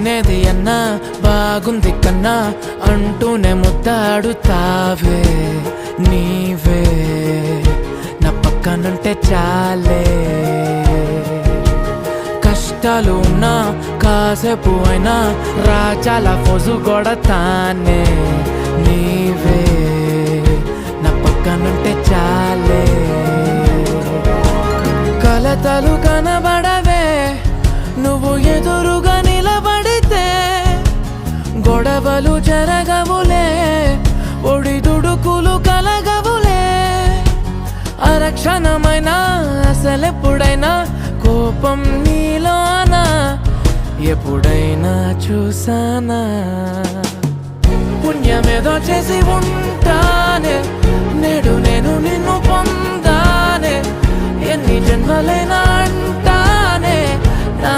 తినేది అన్నా బాగుంది కన్నా అంటూనే ముద్దాడుతావే నీవే నా పక్కనుంటే చాలే. కష్టాలు ఉన్నా కాసేపు అయినా రాజాల ఫోజు కొడతానే నీవే నా పక్కనుంటే చాలే. కలతలు కనబడవే నువ్వు ఎదురుగా నిలబడితే, గొడవలు జరగవులే ఒడిదుడుకులు కలగవులే. అరక్షణమైనా అసలెప్పుడైనా కోపం నీలోనా ఎప్పుడైనా చూసానా? పుణ్యమేదో చేసి ఉంటానే నేడు నేను నిన్ను పొందానే. ఎన్ని జన్మలైనా అంటానే నా